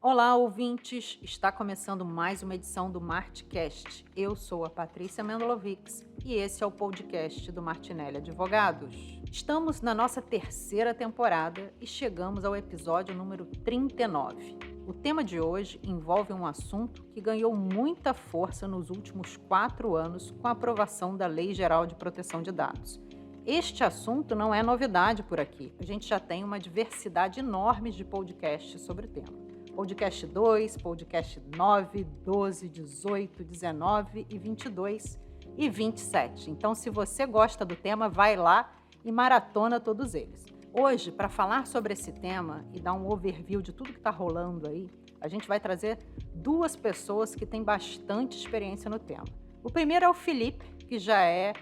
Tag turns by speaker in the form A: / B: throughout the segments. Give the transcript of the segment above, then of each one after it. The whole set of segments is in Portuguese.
A: Olá, ouvintes! Está começando mais uma edição do Martcast. Eu sou a Patrícia Mendolovics e esse é o podcast do Martinelli Advogados. Estamos na nossa terceira temporada e chegamos ao episódio número 39. O tema de hoje envolve um assunto que ganhou muita força nos últimos 4 anos com a aprovação da Lei Geral de Proteção de Dados. Este assunto não é novidade por aqui. A gente já tem uma diversidade enorme de podcasts sobre o tema. Podcast 2, podcast 9, 12, 18, 19 e 22 e 27. Então, se você gosta do tema, vai lá e maratona todos eles. Hoje, para falar sobre esse tema e dar um overview de tudo que está rolando aí, a gente vai trazer duas pessoas que têm bastante experiência no tema. O primeiro é o Felipe, que já é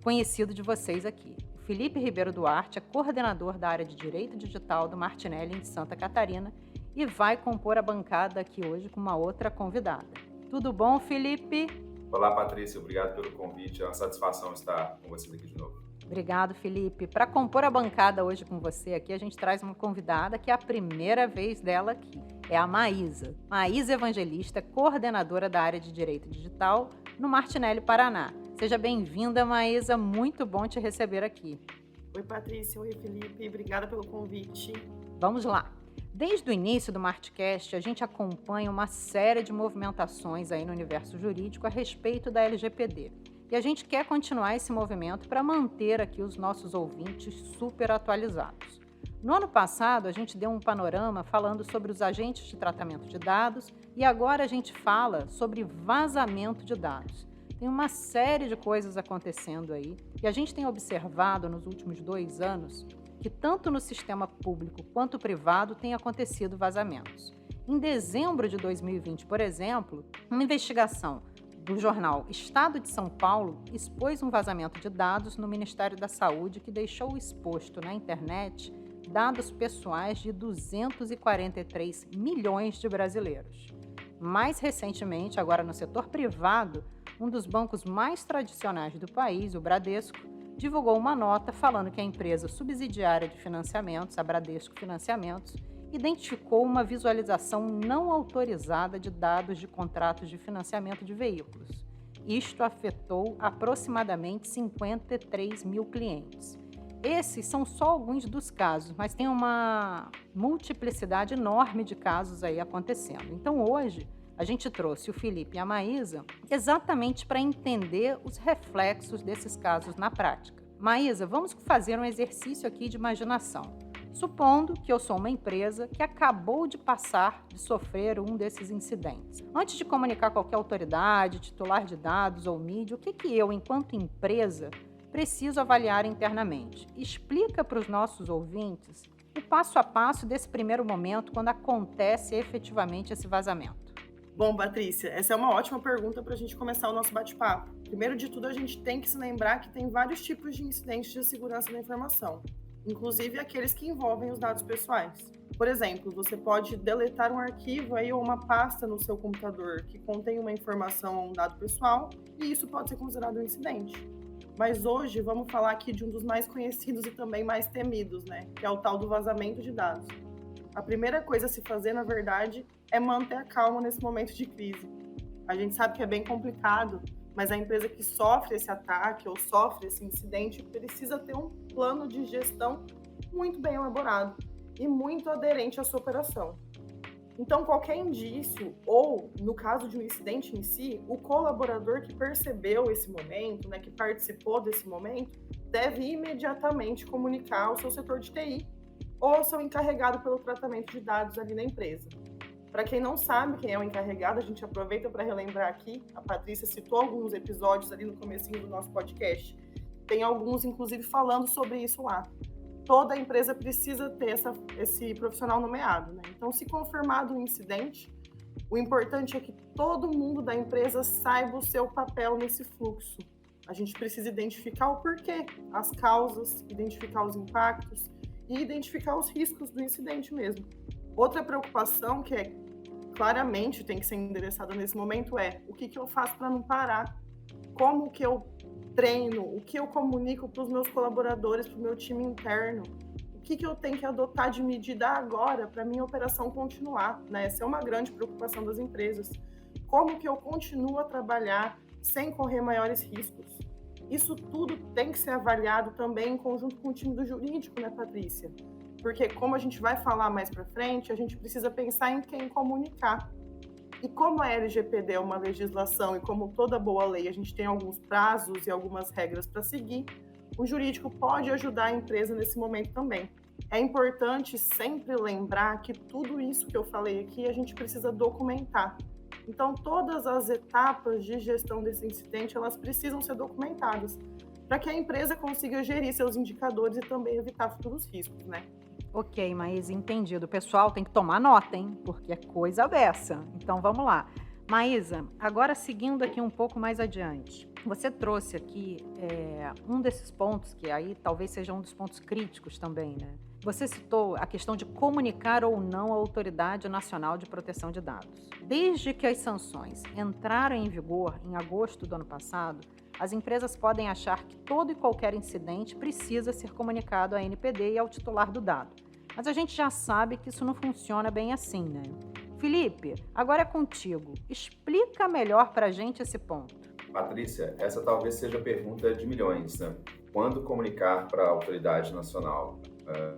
A: conhecido de vocês aqui. O Felipe Ribeiro Duarte é coordenador da área de Direito Digital do Martinelli em Santa Catarina e vai compor a bancada aqui hoje com uma outra convidada. Tudo bom, Felipe?
B: Olá, Patrícia. Obrigado pelo convite. É uma satisfação estar com vocês aqui de novo.
A: Obrigado, Felipe. Para compor a bancada hoje com você aqui, a gente traz uma convidada que é a primeira vez dela aqui. É a Maísa. Maísa Evangelista, coordenadora da área de Direito Digital no Martinelli, Paraná. Seja bem-vinda, Maísa. Muito bom te receber aqui.
C: Oi, Patrícia. Oi, Felipe. Obrigada pelo convite.
A: Vamos lá. Desde o início do Martcast, a gente acompanha uma série de movimentações aí no universo jurídico a respeito da LGPD. E a gente quer continuar esse movimento para manter aqui os nossos ouvintes super atualizados. No ano passado, a gente deu um panorama falando sobre os agentes de tratamento de dados e agora a gente fala sobre vazamento de dados. Tem uma série de coisas acontecendo aí e a gente tem observado nos últimos 2 anos que tanto no sistema público quanto privado tem acontecido vazamentos. Em dezembro de 2020, por exemplo, uma investigação do jornal Estado de São Paulo expôs um vazamento de dados no Ministério da Saúde que deixou exposto na internet dados pessoais de 243 milhões de brasileiros. Mais recentemente, agora no setor privado, um dos bancos mais tradicionais do país, o Bradesco, divulgou uma nota falando que a empresa subsidiária de financiamentos, a Bradesco Financiamentos, identificou uma visualização não autorizada de dados de contratos de financiamento de veículos. Isto afetou aproximadamente 53 mil clientes. Esses são só alguns dos casos, mas tem uma multiplicidade enorme de casos aí acontecendo. Então, hoje, a gente trouxe o Felipe e a Maísa exatamente para entender os reflexos desses casos na prática. Maísa, vamos fazer um exercício aqui de imaginação. Supondo que eu sou uma empresa que acabou de sofrer um desses incidentes. Antes de comunicar qualquer autoridade, titular de dados ou mídia, o que eu, enquanto empresa, preciso avaliar internamente? Explica para os nossos ouvintes o passo a passo desse primeiro momento, quando acontece efetivamente esse vazamento.
C: Bom, Patrícia, essa é uma ótima pergunta para a gente começar o nosso bate-papo. Primeiro de tudo, a gente tem que se lembrar que tem vários tipos de incidentes de segurança da informação, inclusive aqueles que envolvem os dados pessoais. Por exemplo, você pode deletar um arquivo aí ou uma pasta no seu computador que contém uma informação ou um dado pessoal, e isso pode ser considerado um incidente. Mas hoje vamos falar aqui de um dos mais conhecidos e também mais temidos, né? Que é o tal do vazamento de dados. A primeira coisa a se fazer, na verdade, é manter a calma nesse momento de crise. A gente sabe que é bem complicado, mas a empresa que sofre esse ataque ou sofre esse incidente precisa ter um plano de gestão muito bem elaborado e muito aderente à sua operação. Então, qualquer indício ou, no caso de um incidente em si, o colaborador que percebeu esse momento, né, que participou desse momento, deve imediatamente comunicar ao seu setor de TI ou ao seu encarregado pelo tratamento de dados ali na empresa. Para quem não sabe quem é o encarregado, a gente aproveita para relembrar aqui, a Patrícia citou alguns episódios ali no comecinho do nosso podcast, tem alguns inclusive falando sobre isso lá. Toda empresa precisa ter esse profissional nomeado, né? Então, se confirmado um incidente, o importante é que todo mundo da empresa saiba o seu papel nesse fluxo. A gente precisa identificar o porquê, as causas, identificar os impactos e identificar os riscos do incidente mesmo. Outra preocupação que claramente tem que ser endereçada nesse momento é o que eu faço para não parar, como que eu treino, o que eu comunico para os meus colaboradores, para o meu time interno, que eu tenho que adotar de medida agora para minha operação continuar, né? Essa é uma grande preocupação das empresas. Como que eu continuo a trabalhar sem correr maiores riscos? Isso tudo tem que ser avaliado também em conjunto com o time do jurídico, né, Patrícia? Porque, como a gente vai falar mais para frente, a gente precisa pensar em quem comunicar. E como a LGPD é uma legislação e como toda boa lei, a gente tem alguns prazos e algumas regras para seguir, o jurídico pode ajudar a empresa nesse momento também. É importante sempre lembrar que tudo isso que eu falei aqui, a gente precisa documentar. Então, todas as etapas de gestão desse incidente, elas precisam ser documentadas, para que a empresa consiga gerir seus indicadores e também evitar futuros riscos, né?
A: Ok, Maísa, entendido. O pessoal tem que tomar nota, hein? Porque é coisa dessa. Então vamos lá. Maísa, agora seguindo aqui um pouco mais adiante. Você trouxe aqui um desses pontos, que aí talvez seja um dos pontos críticos também, né? Você citou a questão de comunicar ou não a Autoridade Nacional de Proteção de Dados. Desde que as sanções entraram em vigor em agosto do ano passado, as empresas podem achar que todo e qualquer incidente precisa ser comunicado à ANPD e ao titular do dado. Mas a gente já sabe que isso não funciona bem assim, né? Felipe, agora é contigo. Explica melhor para a gente esse ponto.
B: Patrícia, essa talvez seja a pergunta de milhões, né? Quando comunicar para a autoridade nacional?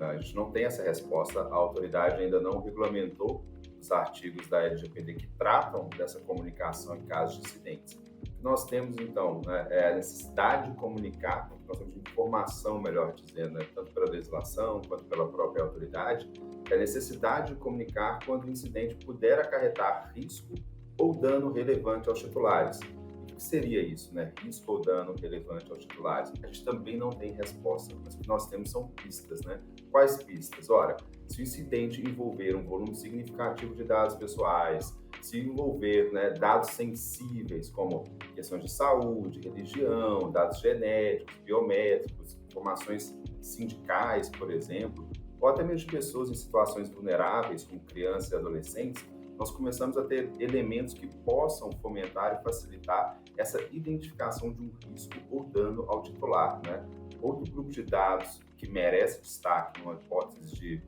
B: A gente não tem essa resposta, a autoridade ainda não regulamentou os artigos da LGPD que tratam dessa comunicação em casos de incidentes. O que nós temos, então, né, é a necessidade de comunicar, nós temos informação, melhor dizendo, né, tanto pela legislação quanto pela própria autoridade, é a necessidade de comunicar quando o incidente puder acarretar risco ou dano relevante aos titulares. O que seria isso, né? Risco ou dano relevante aos titulares? A gente também não tem resposta, mas o que nós temos são pistas, né? Quais pistas? Ora, se o incidente envolver um volume significativo de dados pessoais, se envolver, né, dados sensíveis, como questões de saúde, religião, dados genéticos, biométricos, informações sindicais, por exemplo, ou até mesmo de pessoas em situações vulneráveis, como crianças e adolescentes, nós começamos a ter elementos que possam fomentar e facilitar essa identificação de um risco ou dano ao titular, né? Outro grupo de dados que merece destaque numa hipótese de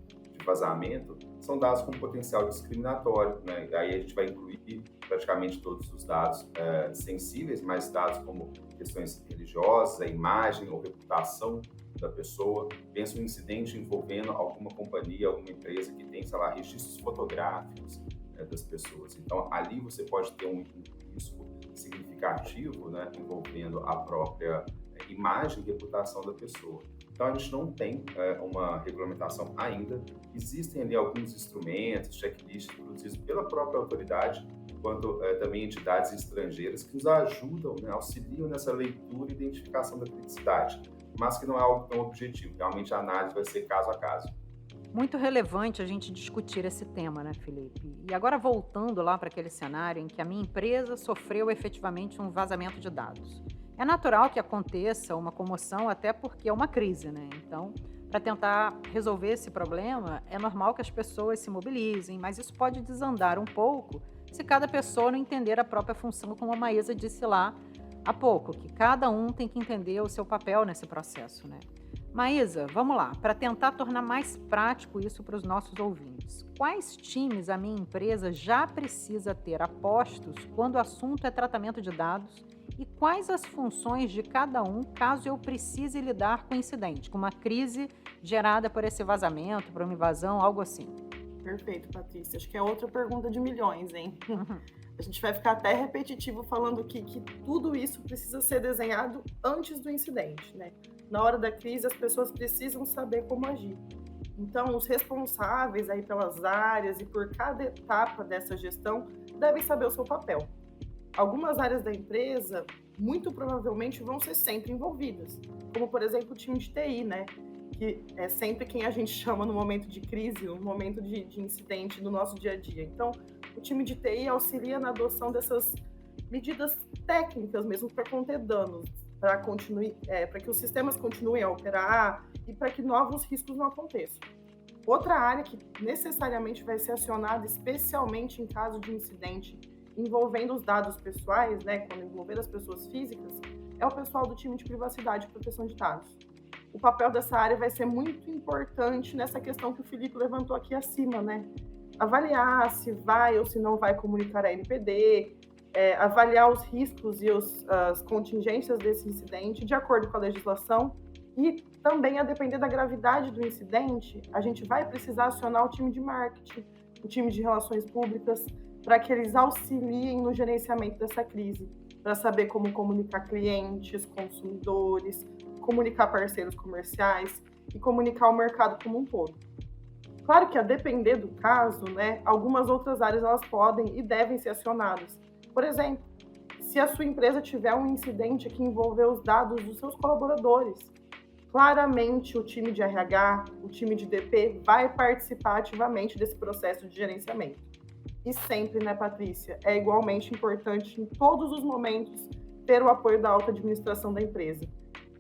B: vazamento são dados com potencial discriminatório, né? Aí a gente vai incluir praticamente todos os dados sensíveis, mas dados como questões religiosas, a imagem ou reputação da pessoa. Pensa um incidente envolvendo alguma companhia, alguma empresa que tem, sei lá, registros fotográficos das pessoas. Então, ali você pode ter um risco significativo, né, envolvendo a própria imagem e reputação da pessoa. Então, a gente não tem uma regulamentação ainda. Existem ali alguns instrumentos, checklists produzidos pela própria autoridade, quanto também entidades estrangeiras que nos ajudam, né, auxiliam nessa leitura e identificação da criticidade, mas que não é algo tão objetivo. Realmente, a análise vai ser caso a caso.
A: Muito relevante a gente discutir esse tema, né, Felipe? E agora voltando lá para aquele cenário em que a minha empresa sofreu efetivamente um vazamento de dados. É natural que aconteça uma comoção, até porque é uma crise, né? Então, para tentar resolver esse problema, é normal que as pessoas se mobilizem, mas isso pode desandar um pouco se cada pessoa não entender a própria função, como a Maísa disse lá há pouco, que cada um tem que entender o seu papel nesse processo, né? Maísa, vamos lá, para tentar tornar mais prático isso para os nossos ouvintes. Quais times a minha empresa já precisa ter apostos quando o assunto é tratamento de dados e quais as funções de cada um caso eu precise lidar com o incidente, com uma crise gerada por esse vazamento, por uma invasão, algo assim?
C: Perfeito, Patrícia. Acho que é outra pergunta de milhões, hein? A gente vai ficar até repetitivo falando que tudo isso precisa ser desenhado antes do incidente, né? Na hora da crise, as pessoas precisam saber como agir. Então, os responsáveis aí pelas áreas e por cada etapa dessa gestão devem saber o seu papel. Algumas áreas da empresa, muito provavelmente, vão ser sempre envolvidas, como, por exemplo, o time de TI, né? Que é sempre quem a gente chama no momento de crise, no momento de incidente do nosso dia a dia. Então, o time de TI auxilia na adoção dessas medidas técnicas mesmo para conter danos, para que os sistemas continuem a operar e para que novos riscos não aconteçam. Outra área que necessariamente vai ser acionada, especialmente em caso de incidente envolvendo os dados pessoais, né, quando envolver as pessoas físicas, é o pessoal do time de privacidade e proteção de dados. o papel dessa área vai ser muito importante nessa questão que o Felipe levantou aqui acima, né? Avaliar se vai ou se não vai comunicar a NPD, avaliar os riscos e as contingências desse incidente de acordo com a legislação e também, a depender da gravidade do incidente, a gente vai precisar acionar o time de marketing, o time de relações públicas, para que eles auxiliem no gerenciamento dessa crise, para saber como comunicar clientes, consumidores, comunicar parceiros comerciais e comunicar o mercado como um todo. Claro que, a depender do caso, né, algumas outras áreas elas podem e devem ser acionadas. Por exemplo, se a sua empresa tiver um incidente que envolveu os dados dos seus colaboradores, claramente o time de RH, o time de DP vai participar ativamente desse processo de gerenciamento. E sempre, né, Patrícia, é igualmente importante em todos os momentos ter o apoio da alta administração da empresa.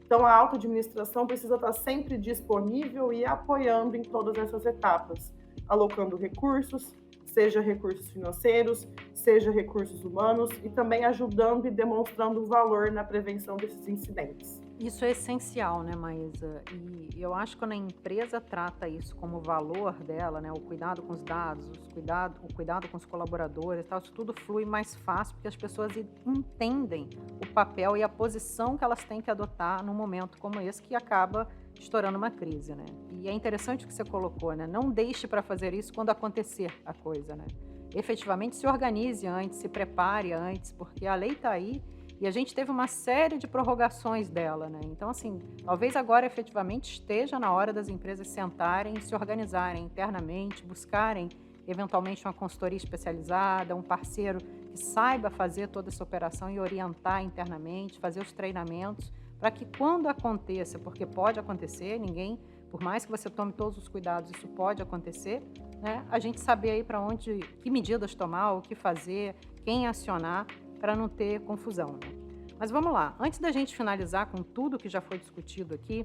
C: Então, a alta administração precisa estar sempre disponível e apoiando em todas essas etapas, alocando recursos, seja recursos financeiros, seja recursos humanos, e também ajudando e demonstrando o valor na prevenção desses incidentes.
A: Isso é essencial, né, Maísa? E eu acho que quando a empresa trata isso como valor dela, né, o cuidado com os dados, o cuidado com os colaboradores, tal, isso tudo flui mais fácil porque as pessoas entendem o papel e a posição que elas têm que adotar num momento como esse que acaba estourando uma crise, né? E é interessante o que você colocou, né? Não deixe para fazer isso quando acontecer a coisa, né? Efetivamente se organize antes, se prepare antes, porque a lei está aí. E a gente teve uma série de prorrogações dela, né? Então, assim, talvez agora efetivamente esteja na hora das empresas sentarem e se organizarem internamente, buscarem eventualmente uma consultoria especializada, um parceiro que saiba fazer toda essa operação e orientar internamente, fazer os treinamentos, para que quando aconteça, porque pode acontecer, por mais que você tome todos os cuidados, isso pode acontecer, né? A gente saber aí para onde, que medidas tomar, o que fazer, quem acionar, para não ter confusão, né? Mas vamos lá, antes da gente finalizar com tudo que já foi discutido aqui,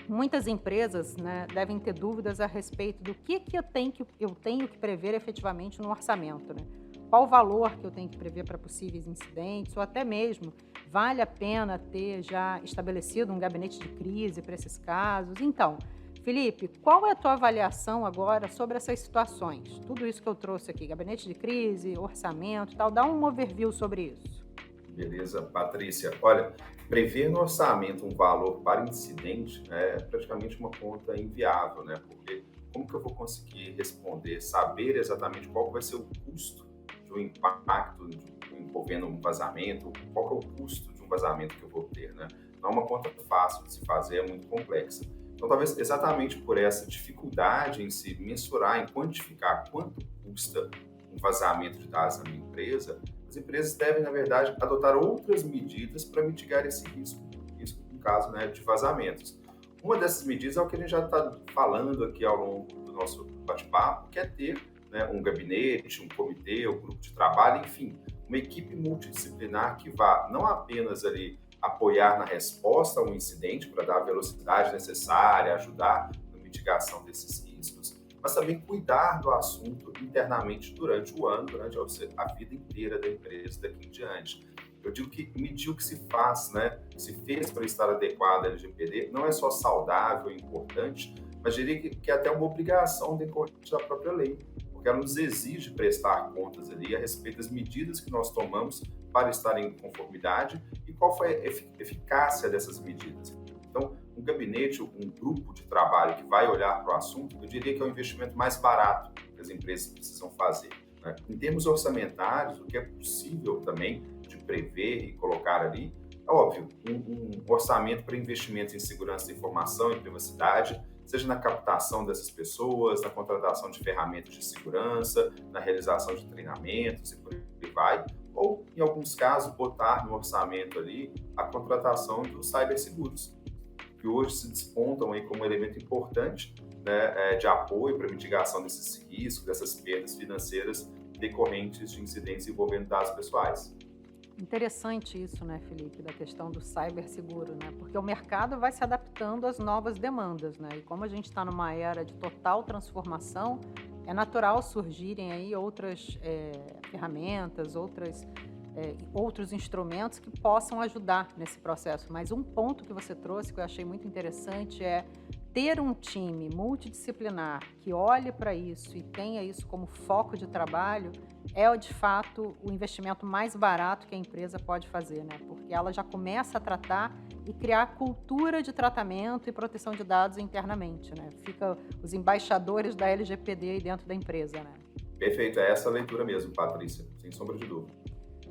A: muitas empresas, né, devem ter dúvidas a respeito do que eu tenho que prever efetivamente no orçamento, né? Qual o valor que eu tenho que prever para possíveis incidentes, ou até mesmo vale a pena ter já estabelecido um gabinete de crise para esses casos. Então, Felipe, qual é a tua avaliação agora sobre essas situações? Tudo isso que eu trouxe aqui, gabinete de crise, orçamento e tal, dá um overview sobre isso.
B: Beleza, Patrícia. Olha, prever no orçamento um valor para incidente é praticamente uma conta inviável, né? Porque como que eu vou conseguir responder, saber exatamente qual vai ser o custo de um impacto envolvendo um vazamento, qual que é o custo de um vazamento que eu vou ter, né? Não é uma conta fácil de se fazer, é muito complexa. Então, talvez exatamente por essa dificuldade em se mensurar, em quantificar quanto custa um vazamento de dados na minha empresa, as empresas devem, na verdade, adotar outras medidas para mitigar esse risco no caso, né, de vazamentos. Uma dessas medidas é o que a gente já está falando aqui ao longo do nosso bate-papo, que é ter, né, um gabinete, um comitê, um grupo de trabalho, enfim, uma equipe multidisciplinar que vá não apenas ali apoiar na resposta a um incidente para dar a velocidade necessária, ajudar na mitigação desses riscos, mas também cuidar do assunto internamente durante o ano, durante a vida inteira da empresa daqui em diante. Eu digo que medir o que se faz, né, se fez para estar adequado à LGPD, não é só saudável e importante, mas diria que é até uma obrigação decorrente da própria lei, porque ela nos exige prestar contas ali a respeito das medidas que nós tomamos para estar em conformidade e qual foi a eficácia dessas medidas. Então, um gabinete, um grupo de trabalho que vai olhar para o assunto, eu diria que é o investimento mais barato que as empresas precisam fazer, né? Em termos orçamentários, o que é possível também de prever e colocar ali, é óbvio, um orçamento para investimentos em segurança da informação e privacidade, seja na captação dessas pessoas, na contratação de ferramentas de segurança, na realização de treinamentos e por aí vai, ou, em alguns casos, botar no orçamento ali a contratação dos ciberseguros, que hoje se despontam aí como um elemento importante, né, de apoio para a mitigação desses riscos, dessas perdas financeiras decorrentes de incidentes envolvendo dados pessoais.
A: Interessante isso, né, Felipe, da questão do ciberseguro, né? Porque o mercado vai se adaptando às novas demandas, né? E como a gente está numa era de total transformação, é natural surgirem aí outras ferramentas, outras outros instrumentos que possam ajudar nesse processo. Mas um ponto que você trouxe, que eu achei muito interessante, é ter um time multidisciplinar que olhe para isso e tenha isso como foco de trabalho é, de fato, o investimento mais barato que a empresa pode fazer, né? Porque ela já começa a tratar e criar cultura de tratamento e proteção de dados internamente, né? Fica os embaixadores da LGPD aí dentro da empresa, né?
B: Perfeito, é essa a leitura mesmo, Patrícia, sem sombra de dúvida.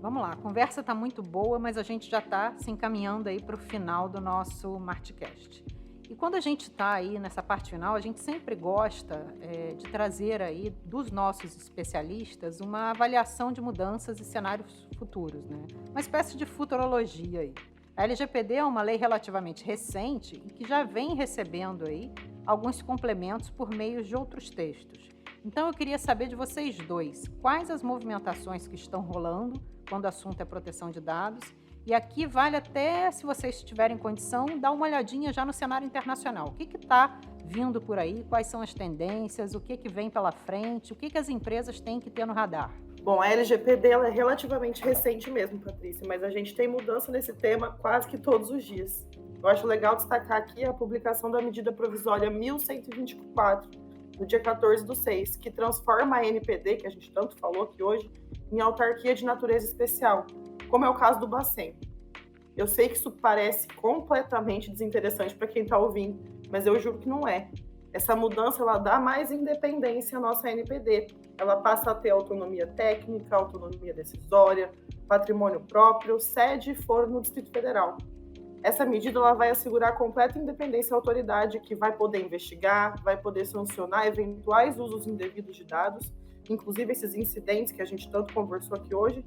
A: Vamos lá, a conversa está muito boa, mas a gente já está se encaminhando aí para o final do nosso Martcast. E quando a gente está aí nessa parte final, a gente sempre gosta de trazer aí dos nossos especialistas uma avaliação de mudanças e cenários futuros, né? Uma espécie de futurologia aí. A LGPD é uma lei relativamente recente e que já vem recebendo aí alguns complementos por meio de outros textos. Então eu queria saber de vocês dois, quais as movimentações que estão rolando quando o assunto é proteção de dados. E aqui vale até, se vocês tiverem condição, dar uma olhadinha já no cenário internacional. O que está vindo por aí, quais são as tendências, o que vem pela frente, o que as empresas têm que ter no radar?
C: Bom, a LGPD ela é relativamente recente mesmo, Patrícia, mas a gente tem mudança nesse tema quase que todos os dias. Eu acho legal destacar aqui a publicação da medida provisória 1124, no dia 14/6, que transforma a NPD, que a gente tanto falou aqui hoje, em autarquia de natureza especial, como é o caso do Bacen. Eu sei que isso parece completamente desinteressante para quem está ouvindo, mas eu juro que não é. Essa mudança ela dá mais independência à nossa NPD. Ela passa a ter autonomia técnica, autonomia decisória, patrimônio próprio, sede e foro no Distrito Federal. Essa medida ela vai assegurar a completa independência à autoridade, que vai poder investigar, vai poder sancionar eventuais usos indevidos de dados, inclusive esses incidentes que a gente tanto conversou aqui hoje,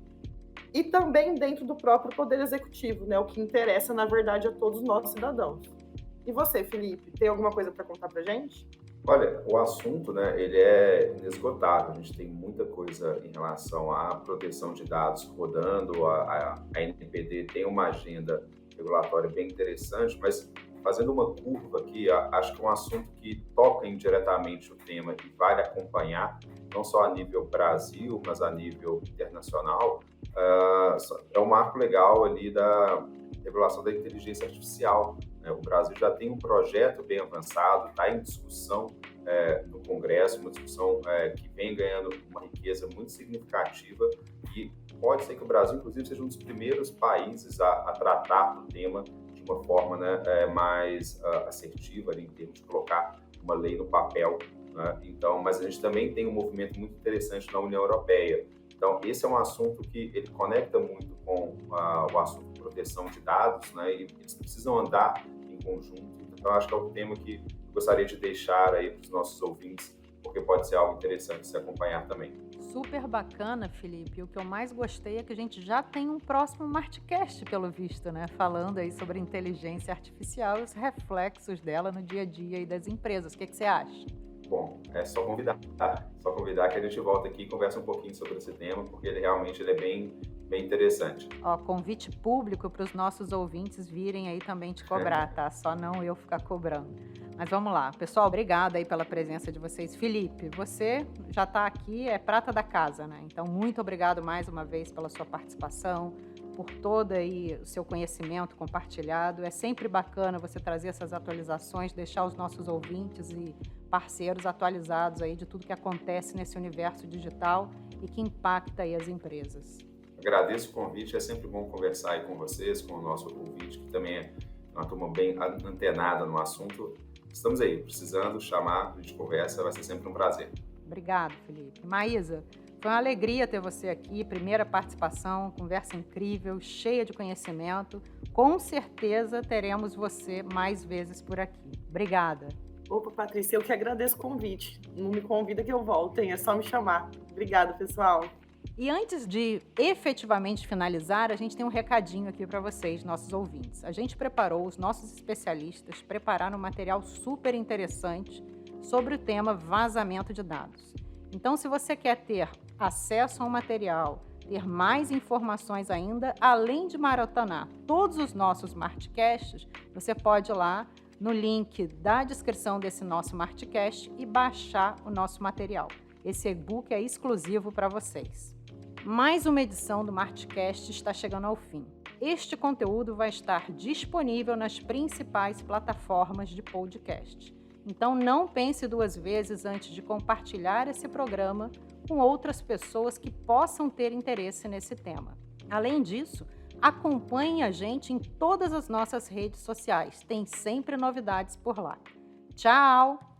C: e também dentro do próprio Poder Executivo, né? O que interessa, na verdade, a todos nós cidadãos. E você, Felipe, tem alguma coisa para contar para a gente?
B: Olha, o assunto, né, ele é inesgotável. A gente tem muita coisa em relação à proteção de dados rodando. A NPD tem uma agenda regulatória bem interessante, mas fazendo uma curva aqui, acho que é um assunto que toca indiretamente o tema e vale acompanhar, não só a nível Brasil, mas a nível internacional. É um marco legal ali da regulação da inteligência artificial. O Brasil já tem um projeto bem avançado, está em discussão no Congresso, uma discussão que vem ganhando uma riqueza muito significativa e pode ser que o Brasil, inclusive, seja um dos primeiros países a tratar do tema de uma forma, né, mais assertiva, ali, em termos de colocar uma lei no papel. Né? Então, mas a gente também tem um movimento muito interessante na União Europeia. Então, esse é um assunto que ele conecta muito com o assunto de proteção de dados, né? E eles precisam andar em conjunto. Então, acho que é um tema que eu gostaria de deixar aí para os nossos ouvintes, porque pode ser algo interessante de se acompanhar também.
A: Super bacana, Felipe. O que eu mais gostei é que a gente já tem um próximo Martcast, pelo visto, né? Falando aí sobre inteligência artificial e os reflexos dela no dia a dia aí das empresas. O que você acha?
B: Bom, é só convidar que a gente volta aqui e conversa um pouquinho sobre esse tema, porque ele realmente é bem interessante.
A: Convite público para os nossos ouvintes virem aí também te cobrar, tá? Só não eu ficar cobrando. Mas vamos lá. Pessoal, obrigada aí pela presença de vocês. Felipe, você já está aqui, é prata da casa, né? Então, muito obrigado mais uma vez pela sua participação, por todo aí o seu conhecimento compartilhado. É sempre bacana você trazer essas atualizações, deixar os nossos ouvintes e parceiros atualizados aí de tudo que acontece nesse universo digital e que impacta aí as empresas.
B: Agradeço o convite, é sempre bom conversar aí com vocês, com o nosso ouvinte, que também é uma turma bem antenada no assunto. Estamos aí, precisando chamar, a gente conversa, vai ser sempre um prazer.
A: Obrigado, Felipe. Maísa, foi uma alegria ter você aqui, primeira participação, conversa incrível, cheia de conhecimento. Com certeza teremos você mais vezes por aqui. Obrigada.
C: Opa, Patrícia, eu que agradeço o convite. Não me convida que eu volto, hein? É só me chamar. Obrigada, pessoal.
A: E antes de efetivamente finalizar, a gente tem um recadinho aqui para vocês, nossos ouvintes. A gente preparou, os nossos especialistas prepararam um material super interessante sobre o tema vazamento de dados. Então, se você quer ter acesso ao material, ter mais informações ainda, além de maratonar todos os nossos Martcasts, você pode ir lá no link da descrição desse nosso Martcast e baixar o nosso material. Esse e-book é exclusivo para vocês. Mais uma edição do Martcast está chegando ao fim. Este conteúdo vai estar disponível nas principais plataformas de podcast. Então não pense duas vezes antes de compartilhar esse programa com outras pessoas que possam ter interesse nesse tema. Além disso, acompanhe a gente em todas as nossas redes sociais. Tem sempre novidades por lá. Tchau!